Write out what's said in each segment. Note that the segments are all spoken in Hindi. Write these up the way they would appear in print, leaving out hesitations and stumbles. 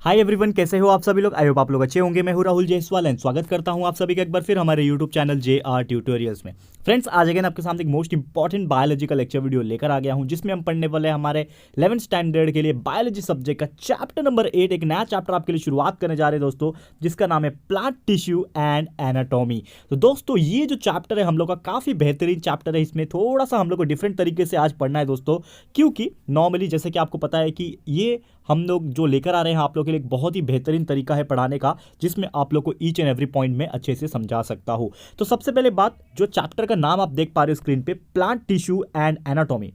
हाय एवरीवन, कैसे हो आप सभी लोग। आई होप आप लोग अच्छे होंगे। मैं हूं राहुल जायसवाल एंड स्वागत करता हूं आप सभी का एक बार फिर हमारे यूट्यूब चैनल JR ट्यूटोरियल्स में। फ्रेंड्स, आज अगेन आपके सामने एक मोस्ट इंपॉर्टेंट बायोलॉजी का लेक्चर वीडियो लेकर आ गया हूं, जिसमें हम पढ़ने वाले हैं हमारे 11th स्टैंडर्ड के लिए बायोलॉजी सब्जेक्ट का चैप्टर नंबर 8। एक नया चैप्टर आपके लिए शुरुआत करने जा रहे हैं दोस्तों, जिसका नाम है प्लांट टिश्यू एंड एनाटॉमी। तो दोस्तों, ये जो चैप्टर है हम लोग का काफ़ी बेहतरीन चैप्टर है। इसमें थोड़ा सा हम लोग को डिफरेंट तरीके से आज पढ़ना है दोस्तों, क्योंकि नॉर्मली जैसे कि आपको पता है कि ये हम लोग जो लेकर आ रहे हैं आप लोग के लिए एक बहुत ही बेहतरीन तरीका है पढ़ाने का, जिसमें आप लोग को ईच एंड एवरी पॉइंट में अच्छे से समझा सकता हूं। तो सबसे पहले बात, जो चैप्टर का नाम आप देख पा रहे हो स्क्रीन पे, plant tissue and anatomy.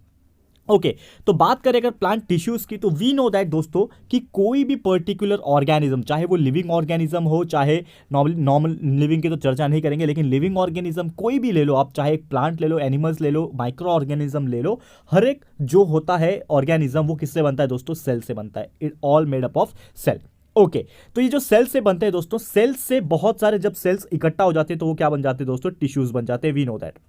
Okay, तो बात करें अगर प्लांट टिश्यूज की, तो वी नो दैट दोस्तों कि कोई भी पर्टिकुलर ऑर्गेनिज्म, चाहे वो लिविंग ऑर्गेनिज्म हो, चाहे नॉर्मल लिविंग की तो चर्चा नहीं करेंगे, लेकिन लिविंग ऑर्गेनिज्म कोई भी ले लो आप, चाहे एक प्लांट ले लो, एनिमल्स ले लो, माइक्रो ऑर्गेनिज्म ले लो, हर एक जो होता है ऑर्गेनिज्म वो किससे बनता है दोस्तों? सेल से बनता है। It all made up of cell. Okay, तो ये जो सेल से बनते हैं दोस्तों, सेल से बहुत सारे जब सेल्स इकट्ठा हो जाते हैं तो वो क्या बन जाते हैं दोस्तों? टिश्यूज बन जाते हैं। वी नो दैट,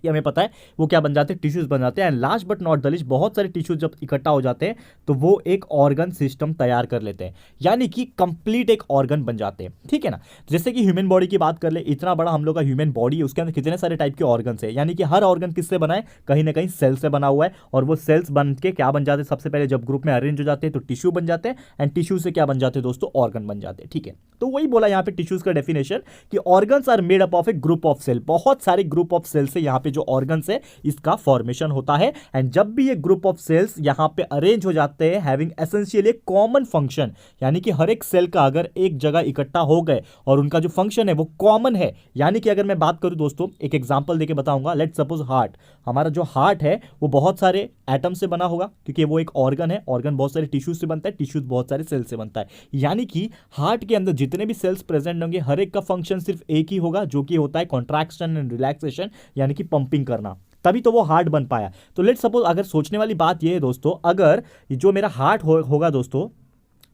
ये हमें पता है वो क्या बन जाते हैं? टिश्यूज बन जाते हैं। And last but not the least, बहुत सारे टिश्यूज जब इकट्ठा हो जाते हैं तो वो एक ऑर्गन सिस्टम तैयार कर लेते हैं, यानी कि कंप्लीट एक ऑर्गन बन जाते हैं। ठीक है ना? जैसे कि ह्यूमन बॉडी की बात कर ले, इतना बड़ा हम लोग का ह्यूमन बॉडी है, उसके अंदर कितने सारे टाइप के ऑर्गन्स है, यानी कि हर ऑर्गन किससे बना है? कहीं ना कहीं सेल से बना हुआ है। और वो सेल्स बन के क्या बन जाते हैं? सबसे पहले जब ग्रुप में अरेंज हो जाते हैं तो टिश्यू बन जाते हैं, एंड टिश्यू से क्या बन जाते हैं दोस्तों? ऑर्गन बन जाते हैं। ठीक है, तो वही बोला यहाँ पे टिश्यूज का डेफिनेशन कि organs are made up of a group of cell. बहुत सारे ग्रुप ऑफ सेल से यहाँ पे जो ऑर्गन्स है इसका फॉर्मेशन होता है। एंड जब भी ये ग्रुप ऑफ सेल्स यहां पे अरेंज हो जाते हैं, हैविंग एसेंशियली एक कॉमन फंक्शन, यानी कि हर एक सेल का अगर एक जगह इकट्ठा हो गए और उनका जो फंक्शन है वो कॉमन है, यानी कि अगर मैं बात करूं दोस्तों, एक एग्जांपल देके बताऊंगा। लेट्स सपोज हार्ट, हमारा जो हार्ट है वो बहुत सारे एटम से बना होगा, क्योंकि वो एक ऑर्गन है। ऑर्गन बहुत सारे टिश्यूज से बनता है, टिश्यूज बहुत सारे सेल से बनता है। यानी कि हार्ट के अंदर जितने भी सेल्स प्रेजेंट होंगे, हर एक का फंक्शन सिर्फ एक ही होगा, जो कि होता है कॉन्ट्रैक्शन एंड रिलैक्सेशन, यानी कि पंपिंग करना। तभी तो वो हार्ट बन पाया। तो लेट्स सपोज, अगर सोचने वाली बात ये है दोस्तों, अगर जो मेरा हार्ट होगा दोस्तों,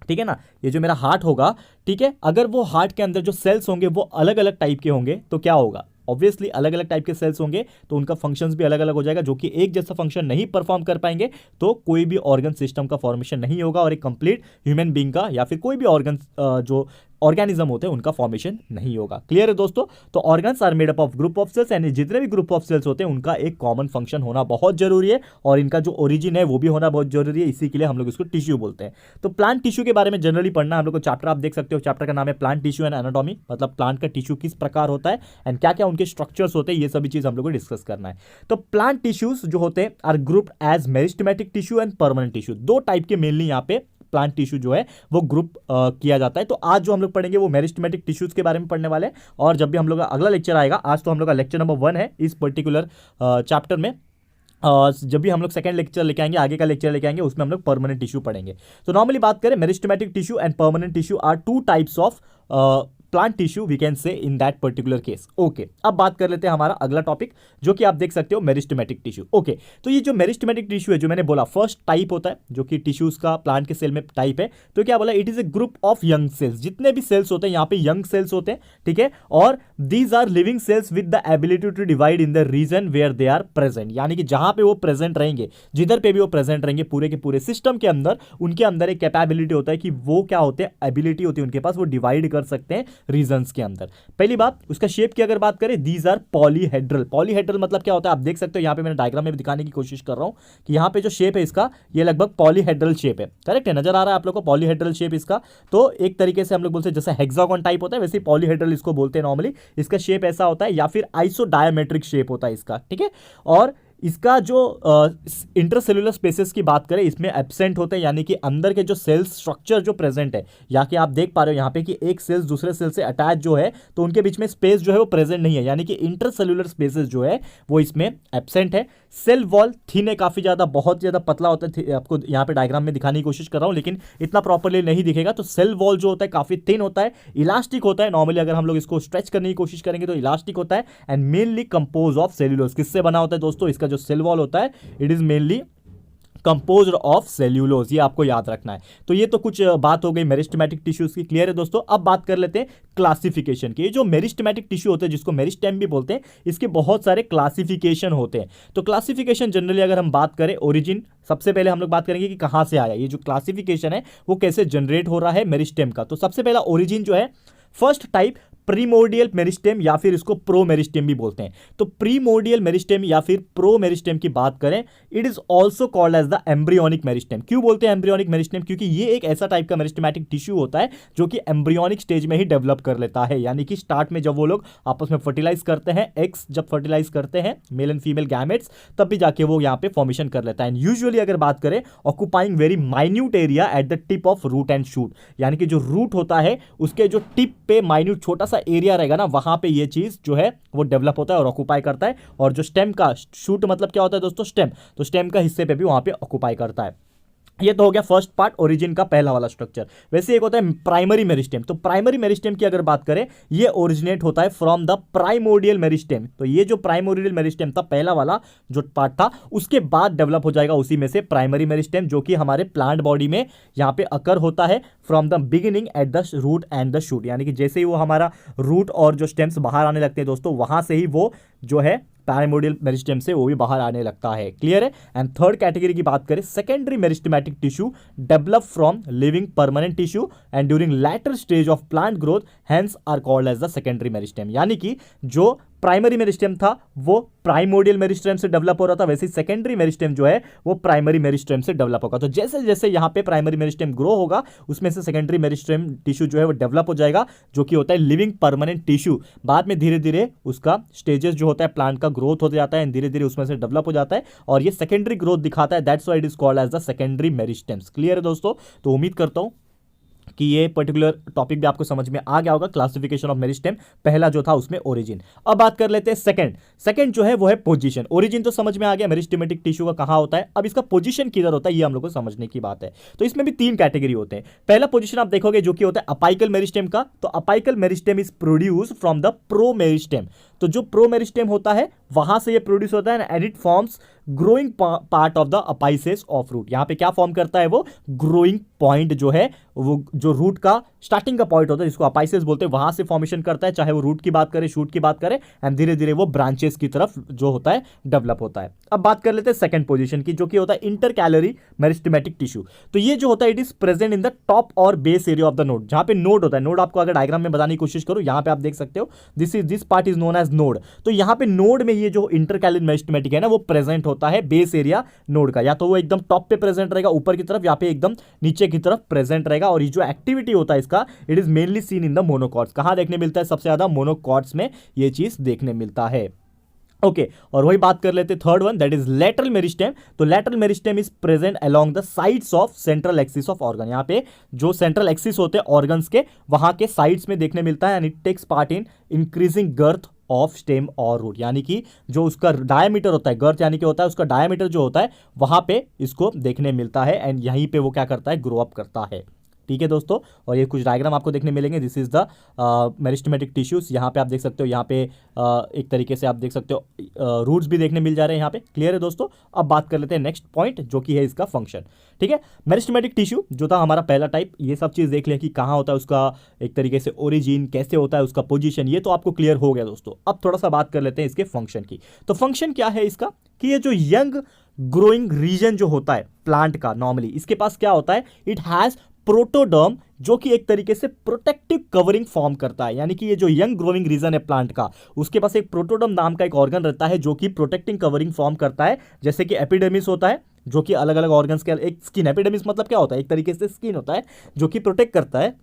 ठीक है ना, ये जो मेरा हार्ट होगा, ठीक है, अगर वो हार्ट के अंदर जो सेल्स होंगे वो अलग अलग टाइप के होंगे तो क्या होगा? ऑब्वियसली अलग अलग टाइप के सेल्स होंगे तो उनका फंक्शंस भी अलग अलग हो जाएगा, जो कि एक जैसा फंक्शन नहीं परफॉर्म कर पाएंगे तो कोई भी ऑर्गन सिस्टम का फॉर्मेशन नहीं होगा, और एक कंप्लीट ह्यूमन बींग का या फिर कोई भी ऑर्गन जो ऑर्गेनिज्म होते हैं उनका फॉर्मेशन नहीं होगा। क्लियर है दोस्तों? तो organs are made up of group of cells, यानी जितने भी ग्रुप ऑफ सेल्स होते हैं उनका एक कॉमन फंक्शन होना बहुत जरूरी है, और इनका जो ओरिजिन है वो भी होना बहुत जरूरी है। इसी के लिए हम लोग इसको टिश्यू बोलते हैं। तो प्लांट टिश्यू के बारे में जनरली पढ़ना हम लोग को चैप्टर आप देख सकते हो, चैप्टर का नाम है प्लांट टिश्यू एंड एनाटॉमी, मतलब प्लांट का टिश्यू किस प्रकार होता है एंड क्या क्या उनके स्ट्रक्चर्स होते हैं, ये सभी चीज हम लोग को डिस्कस करना है। तो प्लांट टिश्यूज जो होते हैं are group as meristematic tissue and permanent tissue. दो टाइप के मेनली यहाँ पे प्लांट टिश्यू जो है वो ग्रुप किया जाता है। तो आज जो हम लोग पढ़ेंगे वो मेरिस्टेमेटिक टिश्यूज के बारे में पढ़ने वाले हैं, और जब भी हम लोग का अगला लेक्चर आएगा, आज तो हम लोग का लेक्चर नंबर 1 है इस पर्टिकुलर चैप्टर में, जब भी हम लोग सेकंड लेक्चर लेके आएंगे, आगे का लेक्चर लेके आएंगे, उसमें हम लोग परमानेंट टिश्यू पढ़ेंगे। तो नॉर्मली बात करें, meristematic tissue and permanent tissue are two types of plant tissue we can say in that particular case. Okay, अब बात कर लेते हैं हमारा अगला टॉपिक, जो कि आप देख सकते हो मेरिस्टेमेटिक टिश्यू। ओके, तो ये जो मेरिस्टेमेटिक टिश्यू है, जो मैंने बोला फर्स्ट टाइप होता है, जो कि टिश्यूज का प्लांट के सेल में टाइप है, तो क्या बोला? It is a group of young cells. जितने भी सेल्स होते हैं यहाँ पे यंग सेल्स होते हैं, ठीक है, और these are living cells with the ability to divide in the region where they are present, यानी कि जहां पे वो प्रेजेंट रहेंगे, जिधर पे भी वो प्रेजेंट रहेंगे पूरे के पूरे सिस्टम के अंदर, उनके अंदर एक कैपेबिलिटी होता है कि वो क्या होते हैं? एबिलिटी होती है उनके पास, वो डिवाइड कर सकते हैं रीजन्स के अंदर। पहली बात, उसका शेप की अगर बात करें, दीज आर पॉलीहेड्रल। पॉलीहेड्रल मतलब क्या होता है? आप देख सकते हो यहाँ पे, मैंने डायग्राम में भी दिखाने की कोशिश कर रहा हूं कि यहाँ पे जो शेप है इसका, ये लगभग पॉलीहेड्रल शेप है। करेक्ट है? नजर आ रहा है आप लोग को पॉलीहेड्रल शेप इसका? तो एक तरीके से हम लोग बोलते हैं जैसे हेक्सागोन टाइप होता है, वैसे पॉलीहेड्रल इसको बोलते हैं नॉर्मली। इसका शेप ऐसा होता है, या फिर आइसोडायमेट्रिक शेप होता है इसका, ठीक है। और इसका जो इंटरसेलुलर स्पेसेस की बात करें, इसमें एब्सेंट होते हैं, यानी कि अंदर के जो सेल स्ट्रक्चर जो प्रेजेंट है, या कि आप देख पा रहे हो यहाँ पे कि एक सेल्स दूसरे सेल से अटैच जो है, तो उनके बीच में स्पेस जो है वो प्रेजेंट नहीं है, यानी कि इंटरसेलुलर स्पेसेस जो है वो इसमें एब्सेंट है। सेल वॉल थिन है, काफी ज्यादा, बहुत ज्यादा पतला होता है, आपको यहाँ पे डायग्राम में दिखाने की कोशिश कर रहा हूँ, लेकिन इतना प्रॉपर्ली नहीं दिखेगा। तो सेल वॉल जो होता है काफी थिन होता है, इलास्टिक होता है। नॉर्मली अगर हम लोग इसको स्ट्रेच करने की कोशिश करेंगे तो इलास्टिक होता है, and mainly compose of cellulose. किससे बना होता है दोस्तों? इसका जो सेल वॉल होता है, it is mainly composed of cellulose, ये आपको याद रखना है। तो ये तो कुछ बात हो गई मेरिस्टेमेटिक टिश्यूज की, क्लियर है दोस्तों। अब बात कर लेते हैं क्लासिफिकेशन की। ये जो मेरिस्टेमेटिक टिश्यू होते हैं जिसको मेरिस्टेम भी बोलते हैं, इसके बहुत सारे क्लासिफिकेशन होते हैं। तो क्लासिफिकेशन जनरली अगर हम बात करें ओरिजिन, सबसे पहले हम लोग बात करेंगे कि कहां से आया। ये जो क्लासिफिकेशन है वो कैसे जनरेट हो रहा है मेरिस्टेम का। तो सबसे पहला ओरिजिन जो है, फर्स्ट टाइप प्रीमोर्डियल मेरिस्टेम या फिर इसको प्रो मेरिस्टेम भी बोलते हैं। तो प्रीमोर्डियल मेरिस्टेम या फिर प्रो मेरिस्टेम की बात करें, it is also called as the embryonic meristem. क्यों बोलते हैं एम्ब्रियोनिक मेरिस्टेम? क्योंकि ये एक ऐसा टाइप का मेरिस्टेमेटिक टिश्यू होता है जो कि एम्ब्रियोनिक स्टेज में ही डेवलप कर लेता है, यानी कि स्टार्ट में जब वो लोग आपस में फर्टिलाइज करते हैं, एग्स जब फर्टिलाइज करते हैं मेल एंड फीमेल गैमेट्स, तब भी जाके वो यहाँ पे फॉर्मेशन कर लेता है। एंड यूजुअली अगर बात करें, occupying very minute area at the tip of root and shoot, यानी कि जो रूट होता है उसके जो टिप पे माइन्यूट छोटा सा एरिया रहेगा ना, वहां पे ये चीज जो है वो डेवलप होता है और ऑक्यूपाई करता है। और जो स्टेम का, शूट मतलब क्या होता है दोस्तों? स्टेम। तो स्टेम का हिस्से पे भी वहां पे ऑक्यूपाई करता है। ये तो हो गया फर्स्ट पार्ट, ओरिजिन का पहला वाला स्ट्रक्चर। वैसे एक होता है प्राइमरी मेरिस्टेम। तो प्राइमरी मेरिस्टेम की अगर बात करें, ये ओरिजिनेट होता है फ्रॉम द प्राइमोर्डियल मेरिस्टेम। तो ये जो प्राइमोर्डियल मेरिस्टेम था, पहला वाला जो पार्ट था, उसके बाद डेवलप हो जाएगा उसी में से प्राइमरी मेरिस्टेम, जो कि हमारे प्लांट बॉडी में यहाँ पे अकर होता है from the beginning at the root and the shoot, यानी कि जैसे ही वो हमारा रूट और जो स्टेम्स बाहर आने लगते हैं दोस्तों, वहां से ही वो जो है प्राइमोर्डियल मेरिस्टेम से वो भी बाहर आने लगता है, क्लियर है। एंड थर्ड कैटेगरी की बात करें, secondary meristematic tissue develop from living permanent tissue and during later stage of plant growth, hence are called as the secondary meristem. यानी कि जो प्राइमरी मेरिस्टेम था वो प्राइमोर्डियल मेरिस्टेम से डेवलप हो रहा था, वैसे ही सेकेंडरी मेरिस्टेम जो है वो प्राइमरी मेरिस्टेम से डेवलप होगा। तो जैसे जैसे यहाँ पे प्राइमरी मेरिस्टेम ग्रो होगा, उसमें से सेकेंडरी मेरिस्टेम टिश्यू जो है वो डेवलप हो जाएगा, जो कि होता है लिविंग परमानेंट टिश्यू। बाद में धीरे धीरे उसका स्टेजेस जो होता है प्लांट का ग्रोथ होता जाता है, धीरे धीरे उसमें से डेवलप हो जाता है और ये सेकेंडरी ग्रोथ दिखाता है। That's why it is called as the secondary meristems. Clear है दोस्तों? तो उम्मीद करता हूं कि ये पर्टिकुलर टॉपिक भी आपको समझ में आ गया होगा, क्लासिफिकेशन ऑफ मेरिस्टेम। पहला जो था उसमें ओरिजिन। अब बात कर लेते हैं सेकंड जो है वो है पोजीशन। ओरिजिन तो समझ में आ गया, मेरिस्टेमेटिक टिश्यू का कहां होता है। अब इसका पोजीशन किधर होता है, ये हम लोग को समझने की बात है। तो इसमें भी तीन कैटेगरी होते हैं। पहला पोजीशन आप देखोगे जो कि होता है अपाइकल मेरिस्टेम का। तो apical meristem is produce from the pro meristem. तो जो प्रो मेरिस्टेम होता है वहां से ये प्रोड्यूस होता है and it forms growing part of the apices of root. यहां पे क्या फॉर्म करता है वो? ग्रोइंग पॉइंट जो है, वो जो रूट का स्टार्टिंग का पॉइंट होता है जिसको अपाइसेस बोलते हैं, वहां से फॉर्मेशन करता है, चाहे वो रूट की बात करें, शूट की बात करें, एंड धीरे धीरे वो ब्रांचेस की तरफ जो होता है डेवलप होता है। अब बात कर लेते हैं सेकंड पोजीशन की, जो कि होता है इंटरकैलरी मेरिस्टेमेटिक टिश्यू। तो ये जो होता है it is present in the top और base area of the node. जहां पे नोड होता है, नोड आपको अगर डायग्राम में बताने की कोशिश करूं, यहां पे आप देख सकते हो this part is known as node. तो यहां पे नोड में ये जो इंटरकैलरी मेरिस्टेमेटिक है ना, वो प्रेजेंट होता है बेस एरिया नोड का। या तो वो एकदम टॉप पे प्रेजेंट रहेगा ऊपर की तरफ, या पे एकदम नीचे की तरफ प्रेजेंट रहेगा। और ये जो एक्टिविटी होता है इसका, it is mainly seen in the monocots. कहां देखने मिलता है? सबसे ज्यादा मोनोकॉट्स में ये चीज देखने मिलता है। ओके और वही बात कर लेते हैं third one, that is lateral meristem. तो lateral meristem is present along the sides of central axis of organ. यहाँ पे जो सेंट्रल एक्सिस होते हैं ऑर्गन्स के, वहां के साइड्स में देखने मिलता है and it takes part in increasing girth of stem और रूट। यानी कि जो उसका डायमीटर होता है, गर्थ यानी कि होता है उसका डायमीटर जो होता है, वहां पे इसको देखने मिलता है एंड यहीं पे वो क्या करता है? ग्रो अप करता है। ठीक है दोस्तों, और ये कुछ डायग्राम आपको देखने मिलेंगे। This is the meristematic tissues. यहाँ पे आप देख सकते हो, यहाँ पे एक तरीके से आप देख सकते हो रूट्स भी देखने मिल जा रहे हैं यहाँ पे। क्लियर है दोस्तों? अब बात कर लेते हैं नेक्स्ट पॉइंट, जो कि है इसका फंक्शन। ठीक है, मेरिस्टेमेटिक टिश्यू जो था हमारा पहला टाइप, ये सब चीज़ देख लें कि कहाँ होता है उसका एक तरीके से ओरिजिन, कैसे होता है उसका पोजीशन, ये तो आपको क्लियर हो गया दोस्तों। अब थोड़ा सा बात कर लेते हैं इसके फंक्शन की। तो फंक्शन क्या है इसका, कि ये जो यंग ग्रोइंग रीजन जो होता है प्लांट का, नॉर्मली इसके पास क्या होता है? इट हैज प्रोटोडर्म, जो कि एक तरीके से प्रोटेक्टिव कवरिंग फॉर्म करता है। यानी कि ये जो यंग ग्रोइंग रीजन है प्लांट का, उसके पास एक प्रोटोडर्म नाम का एक ऑर्गन रहता है जो कि प्रोटेक्टिंग कवरिंग फॉर्म करता है। जैसे कि एपिडर्मिस होता है जो कि अलग अलग ऑर्गन्स के एक स्किन, एपिडर्मिस मतलब क्या होता है? एक तरीके से स्किन होता है जो कि प्रोटेक्ट करता है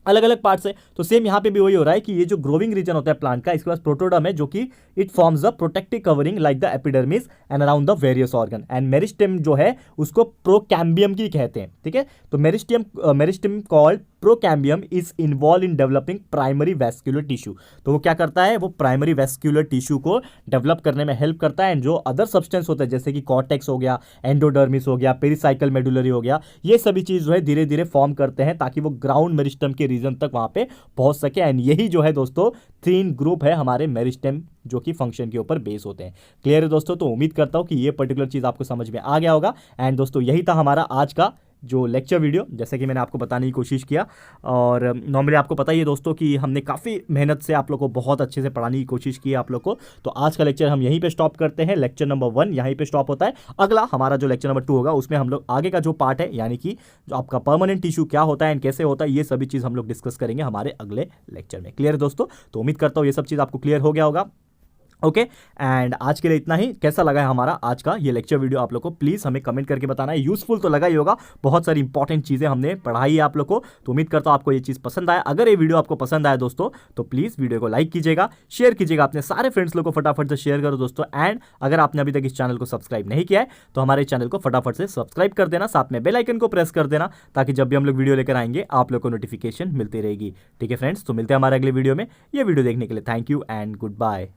अलग अलग पार्ट से। तो सेम यहाँ पे भी वही हो रहा है कि ये जो ग्रोविंग रीजन होता है प्लांट का, इसके पास प्रोटोडर्म है जो कि it forms the protective covering like the epidermis and around the various organ. And meristem जो है उसको प्रोकैम्बियम की कहते हैं। ठीक है, तो meristem called procambium is involve in developing primary vascular tissue. तो वो क्या करता है? वो प्राइमरी वैस्कुलर टिश्यू को डेवलप करने में हेल्प करता है। एंड जो अदर सब्सटेंस होता है जैसे कि कॉर्टेक्स हो गया, एंडोडर्मिस हो गया, पेरिसाइकल मेडुलरी हो गया, ये सभी चीज जो है धीरे धीरे फॉर्म करते हैं ताकि वो ग्राउंड मेरिस्टेम के रीजन तक वहां पे पहुंच सके। एंड यही जो है दोस्तों 3 ग्रुप है हमारे मेरिस्टेम जो कि फंक्शन के ऊपर बेस होते हैं। क्लियर है दोस्तों? तो उम्मीद करता हूं कि ये पर्टिकुलर चीज आपको समझ में आ गया होगा। एंड दोस्तों यही था हमारा आज का जो लेक्चर वीडियो, जैसे कि मैंने आपको बताने की कोशिश किया। और नॉर्मली आपको पता ही है दोस्तों कि हमने काफ़ी मेहनत से आप लोग को बहुत अच्छे से पढ़ाने की कोशिश की है आप लोग को। तो आज का लेक्चर हम यहीं पे स्टॉप करते हैं। लेक्चर नंबर 1 यहीं पे स्टॉप होता है। अगला हमारा जो लेक्चर नंबर 2 होगा उसमें हम लोग आगे का जो पार्ट है, यानी कि जो आपका परमानेंट टिश्यू क्या होता है एंड कैसे होता है, ये सभी चीज़ हम लोग डिस्कस करेंगे हमारे अगले लेक्चर में। क्लियर है दोस्तों? तो उम्मीद करता हूँ ये सब चीज़ आपको क्लियर हो गया होगा। ओके एंड आज के लिए इतना ही। कैसा लगा है हमारा आज का ये लेक्चर वीडियो आप लोग को प्लीज़ हमें कमेंट करके बताना है। यूजफुल तो लगा ही होगा, बहुत सारी इंपॉर्टेंट चीज़ें हमने पढ़ाई है आप लोग को। तो उम्मीद करता हूँ आपको ये चीज़ पसंद आया। अगर ये वीडियो आपको पसंद आया दोस्तों तो प्लीज़ वीडियो को लाइक कीजिएगा, शेयर कीजिएगा, अपने सारे फ्रेंड्स लोग को फटाफट से शेयर करो दोस्तों। एंड अगर आपने अभी तक इस चैनल को सब्सक्राइब नहीं किया है तो हमारे चैनल को फटाफट से सब्सक्राइब कर देना, साथ में बेल आइकन को प्रेस कर देना, ताकि जब भी हम लोग वीडियो लेकर आएंगे आप लोग को नोटिफिकेशन मिलती रहेगी। ठीक है फ्रेंड्स, तो मिलते हैं हमारे अगले वीडियो में। ये वीडियो देखने के लिए thank you and good bye.